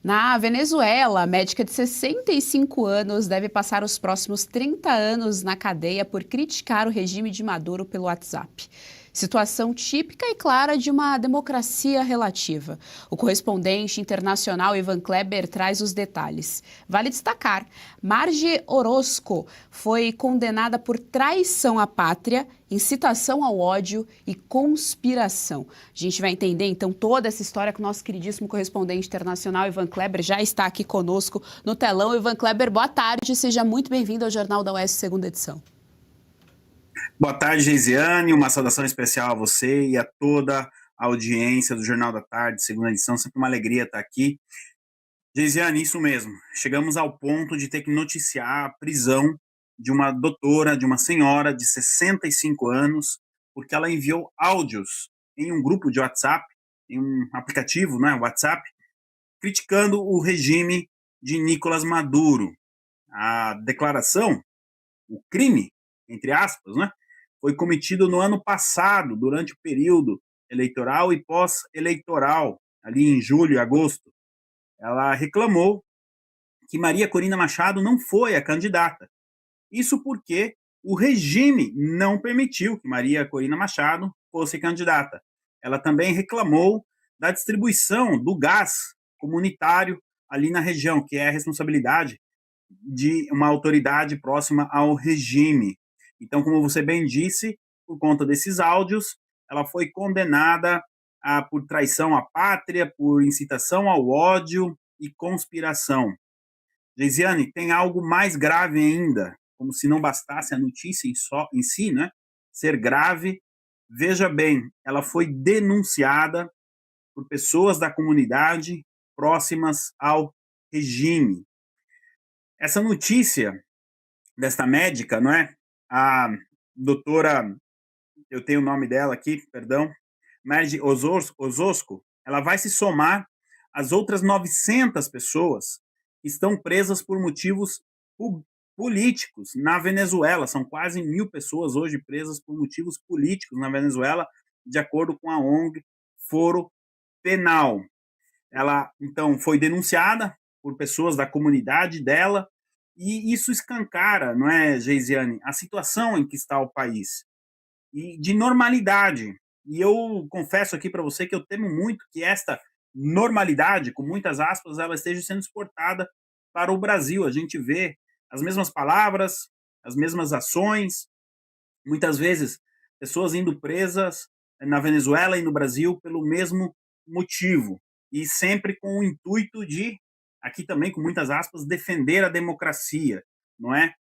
Na Venezuela, a médica de 65 anos deve passar os próximos 30 anos na cadeia por criticar o regime de Maduro pelo WhatsApp. Situação típica e clara de uma democracia relativa. O correspondente internacional Ivan Kleber traz os detalhes. Vale destacar, Marge Orozco foi condenada por traição à pátria, incitação ao ódio e conspiração. A gente vai entender então toda essa história com o nosso queridíssimo correspondente internacional Ivan Kleber, já está aqui conosco no telão. Ivan Kleber, boa tarde, seja muito bem-vindo ao Jornal da Oeste, segunda edição. Boa tarde, Geisiane, uma saudação especial a você e a toda a audiência do Jornal da Tarde, segunda edição, sempre uma alegria estar aqui. Geisiane, isso mesmo, chegamos ao ponto de ter que noticiar a prisão de uma doutora, de uma senhora de 65 anos, porque ela enviou áudios em um grupo de WhatsApp, em um aplicativo, né, WhatsApp, criticando o regime de Nicolás Maduro. A declaração, o crime, entre aspas, né, foi cometido no ano passado, durante o período eleitoral e pós-eleitoral, ali em julho e agosto. Ela reclamou que Maria Corina Machado não foi a candidata. Isso porque o regime não permitiu que Maria Corina Machado fosse candidata. Ela também reclamou da distribuição do gás comunitário ali na região, que é a responsabilidade de uma autoridade próxima ao regime. Então, como você bem disse, por conta desses áudios, ela foi condenada por traição à pátria, por incitação ao ódio e conspiração. Geisiane, tem algo mais grave ainda, como se não bastasse a notícia em si, né? Ser grave. Veja bem, ela foi denunciada por pessoas da comunidade próximas ao regime. Essa notícia desta médica, não é? A doutora, eu tenho o nome dela aqui, perdão, Marge Orozco, ela vai se somar às outras 900 pessoas que estão presas por motivos políticos na Venezuela. São quase 1.000 pessoas hoje presas por motivos políticos na Venezuela, de acordo com a ONG Foro Penal. Ela, então, foi denunciada por pessoas da comunidade dela, e isso escancara, não é, Geisiane, a situação em que está o país, e de normalidade. E eu confesso aqui para você que eu temo muito que esta normalidade, com muitas aspas, ela esteja sendo exportada para o Brasil. A gente vê as mesmas palavras, as mesmas ações, muitas vezes pessoas indo presas na Venezuela e no Brasil pelo mesmo motivo, e sempre com o intuito de, aqui também com muitas aspas, defender a democracia, não é?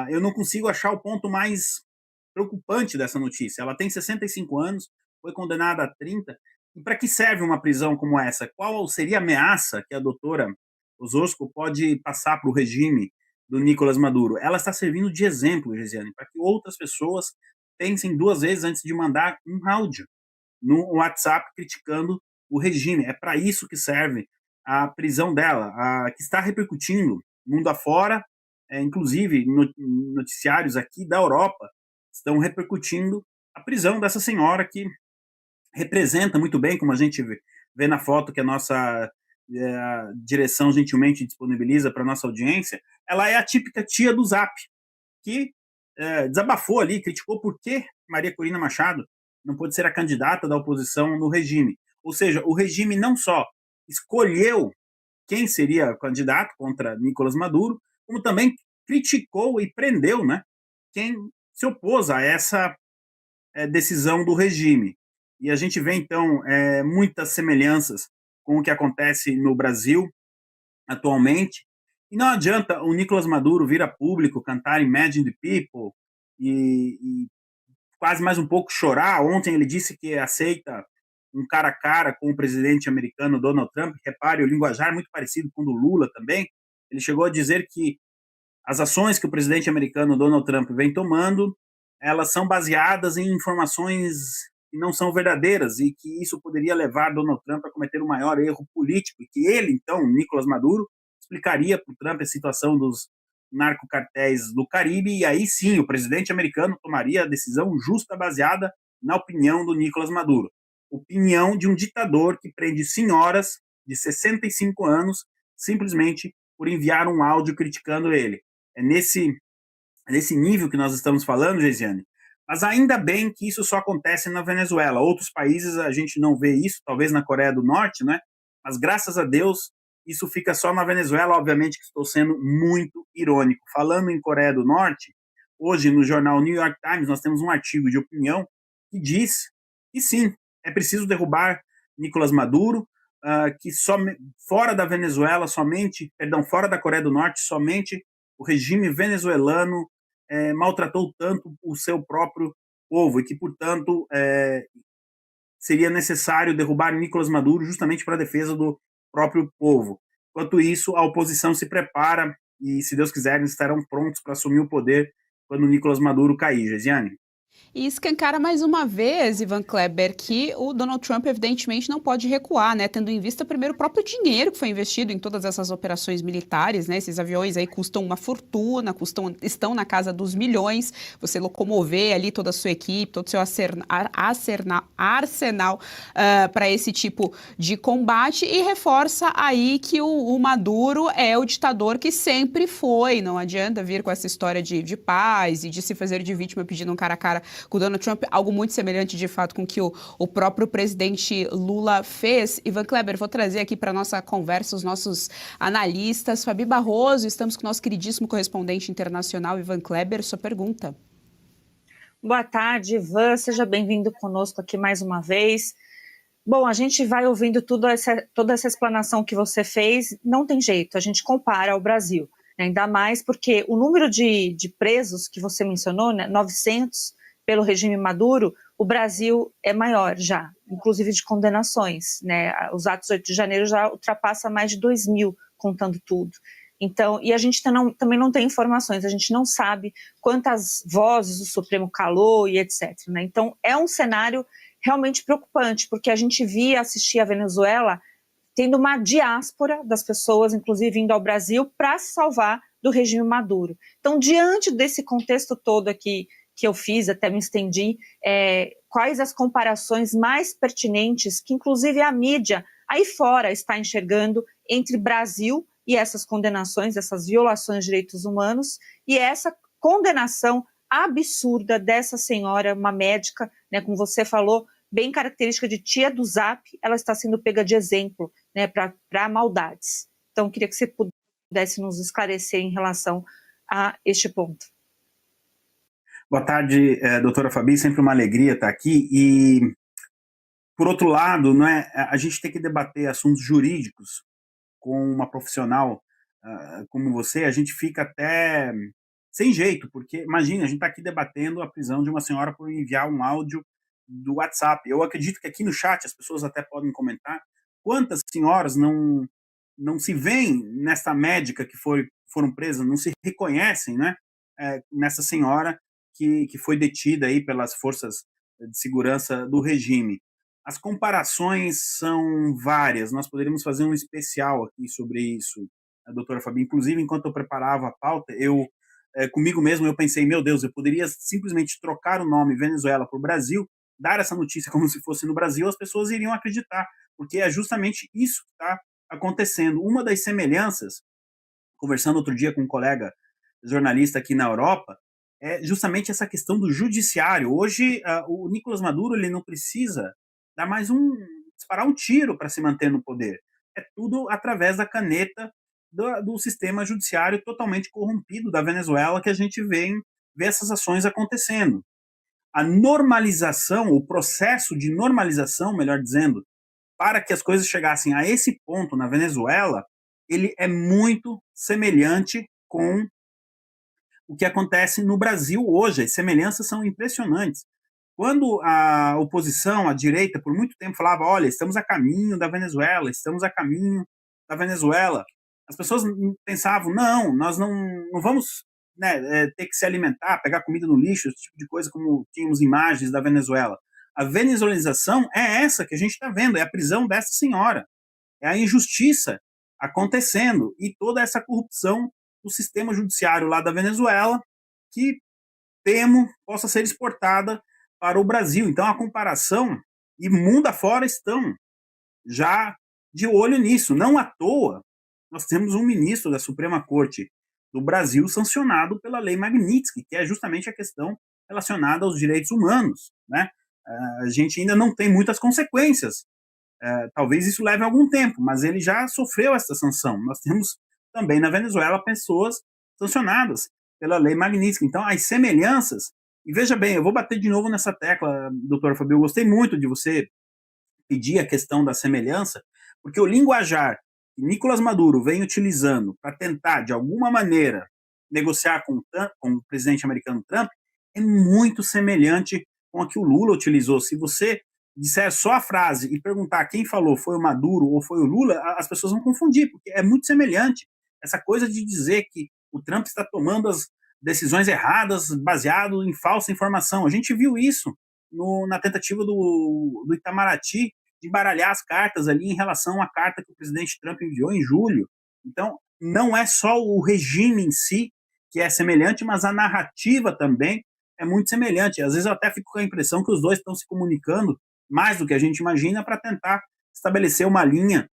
Eu não consigo achar o ponto mais preocupante dessa notícia. Ela tem 65 anos, foi condenada a 30, e para que serve uma prisão como essa? Qual seria a ameaça que a doutora Orozco pode passar para o regime do Nicolás Maduro? Ela está servindo de exemplo, Gesiane, para que outras pessoas pensem duas vezes antes de mandar um áudio no WhatsApp criticando o regime. É para isso que serve a prisão dela, que está repercutindo mundo afora, inclusive noticiários aqui da Europa estão repercutindo a prisão dessa senhora que representa muito bem, como a gente vê na foto que a nossa direção gentilmente disponibiliza para a nossa audiência. Ela é a típica tia do Zap, que desabafou ali, criticou por que Maria Corina Machado não pode ser a candidata da oposição no regime. Ou seja, o regime não só escolheu quem seria o candidato contra Nicolás Maduro, como também criticou e prendeu, né, quem se opôs a essa decisão do regime. E a gente vê, então, muitas semelhanças com o que acontece no Brasil atualmente. E não adianta o Nicolás Maduro vir a público cantar Imagine the People e quase mais um pouco chorar. Ontem ele disse que aceita um cara a cara com o presidente americano Donald Trump. Repare, o linguajar é muito parecido com o do Lula também. Ele chegou a dizer que as ações que o presidente americano Donald Trump vem tomando, elas são baseadas em informações que não são verdadeiras e que isso poderia levar Donald Trump a cometer um maior erro político, e que ele, então, Nicolás Maduro, explicaria para o Trump a situação dos narcocartéis do Caribe, e aí sim o presidente americano tomaria a decisão justa baseada na opinião do Nicolás Maduro. Opinião de um ditador que prende senhoras de 65 anos, simplesmente por enviar um áudio criticando ele. É nesse nível que nós estamos falando, Geisiane. Mas ainda bem que isso só acontece na Venezuela. Outros países a gente não vê isso, talvez na Coreia do Norte, né? Mas graças a Deus isso fica só na Venezuela. Obviamente que estou sendo muito irônico. Falando em Coreia do Norte, hoje no jornal New York Times nós temos um artigo de opinião que diz que sim, é preciso derrubar Nicolás Maduro, que fora da Venezuela, fora da Coreia do Norte, somente o regime venezuelano maltratou tanto o seu próprio povo e que, portanto, seria necessário derrubar Nicolás Maduro justamente para a defesa do próprio povo. Enquanto isso, a oposição se prepara e, se Deus quiser, eles estarão prontos para assumir o poder quando Nicolás Maduro cair, Gesiane. E escancara mais uma vez, Ivan Kleber, que o Donald Trump evidentemente não pode recuar, né? Tendo em vista primeiro o próprio dinheiro que foi investido em todas essas operações militares, né? Esses aviões aí custam uma fortuna, estão na casa dos milhões. Você locomover ali toda a sua equipe, todo o seu arsenal para esse tipo de combate e reforça aí que o Maduro é o ditador que sempre foi. Não adianta vir com essa história de paz e de se fazer de vítima pedindo um cara a cara com o Donald Trump, algo muito semelhante, de fato, com o que o próprio presidente Lula fez. Ivan Kleber, vou trazer aqui para a nossa conversa os nossos analistas. Fabi Barroso, estamos com o nosso queridíssimo correspondente internacional, Ivan Kleber. Sua pergunta. Boa tarde, Ivan. Seja bem-vindo conosco aqui mais uma vez. Bom, a gente vai ouvindo toda essa explanação que você fez. Não tem jeito, a gente compara ao Brasil. Né? Ainda mais porque o número de presos que você mencionou, né, 900, pelo regime Maduro, o Brasil é maior já, inclusive de condenações, né? Os atos de 8 de janeiro já ultrapassa mais de 2.000, contando tudo. Então, e a gente também não tem informações, a gente não sabe quantas vozes o Supremo calou e etc. Né? Então, é um cenário realmente preocupante, porque a gente assistir a Venezuela tendo uma diáspora das pessoas, inclusive indo ao Brasil, para se salvar do regime Maduro. Então, diante desse contexto todo aqui, que eu fiz, até me estendi, quais as comparações mais pertinentes que inclusive a mídia aí fora está enxergando entre Brasil e essas condenações, essas violações de direitos humanos e essa condenação absurda dessa senhora, uma médica, né, como você falou, bem característica de tia do Zap, ela está sendo pega de exemplo, né, para maldades. Então, queria que você pudesse nos esclarecer em relação a este ponto. Boa tarde, doutora Fabi, sempre uma alegria estar aqui. E, por outro lado, não é, a gente tem que debater assuntos jurídicos com uma profissional como você, a gente fica até sem jeito, porque, imagina, a gente está aqui debatendo a prisão de uma senhora por enviar um áudio do WhatsApp. Eu acredito que aqui no chat as pessoas até podem comentar quantas senhoras não se veem nessa médica que foram presas, não se reconhecem, né, nessa senhora que foi detida aí pelas forças de segurança do regime. As comparações são várias, nós poderíamos fazer um especial aqui sobre isso, doutora Fabi. Inclusive, enquanto eu preparava a pauta, comigo mesmo, eu pensei, meu Deus, eu poderia simplesmente trocar o nome Venezuela por Brasil, dar essa notícia como se fosse no Brasil, as pessoas iriam acreditar, porque é justamente isso que está acontecendo. Uma das semelhanças, conversando outro dia com um colega jornalista aqui na Europa, é justamente essa questão do judiciário. Hoje, o Nicolás Maduro ele não precisa dar disparar um tiro para se manter no poder. É tudo através da caneta do sistema judiciário totalmente corrompido da Venezuela que a gente vê essas ações acontecendo. A normalização, o processo de normalização, melhor dizendo, para que as coisas chegassem a esse ponto na Venezuela, ele é muito semelhante com o que acontece no Brasil hoje. As semelhanças são impressionantes. Quando a oposição, a direita, por muito tempo falava, olha, estamos a caminho da Venezuela, as pessoas pensavam, não, nós não vamos, né, ter que se alimentar, pegar comida no lixo, esse tipo de coisa, como tínhamos imagens da Venezuela. A venezuelanização é essa que a gente está vendo, é a prisão dessa senhora, é a injustiça acontecendo e toda essa corrupção do sistema judiciário lá da Venezuela, que temo possa ser exportada para o Brasil. Então, a comparação, e mundo afora estão já de olho nisso. Não à toa, nós temos um ministro da Suprema Corte do Brasil sancionado pela Lei Magnitsky, que é justamente a questão relacionada aos direitos humanos, né? A gente ainda não tem muitas consequências. Talvez isso leve algum tempo, mas ele já sofreu essa sanção. Nós temos também na Venezuela pessoas sancionadas pela Lei Magnitsky. Então, as semelhanças, e veja bem, eu vou bater de novo nessa tecla, doutor Fabio, eu gostei muito de você pedir a questão da semelhança, porque o linguajar que Nicolás Maduro vem utilizando para tentar, de alguma maneira, negociar com o presidente americano Trump, é muito semelhante com a que o Lula utilizou. Se você disser só a frase e perguntar quem falou foi o Maduro ou foi o Lula, as pessoas vão confundir, porque é muito semelhante. Essa coisa de dizer que o Trump está tomando as decisões erradas baseado em falsa informação. A gente viu isso na tentativa do Itamaraty de baralhar as cartas ali em relação à carta que o presidente Trump enviou em julho. Então, não é só o regime em si que é semelhante, mas a narrativa também é muito semelhante. Às vezes eu até fico com a impressão que os dois estão se comunicando mais do que a gente imagina para tentar estabelecer uma linha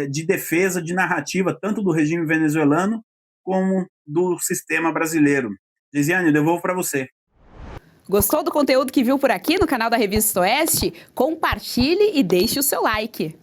de defesa, de narrativa, tanto do regime venezuelano como do sistema brasileiro. Geisiane, eu devolvo para você. Gostou do conteúdo que viu por aqui no canal da Revista Oeste? Compartilhe e deixe o seu like.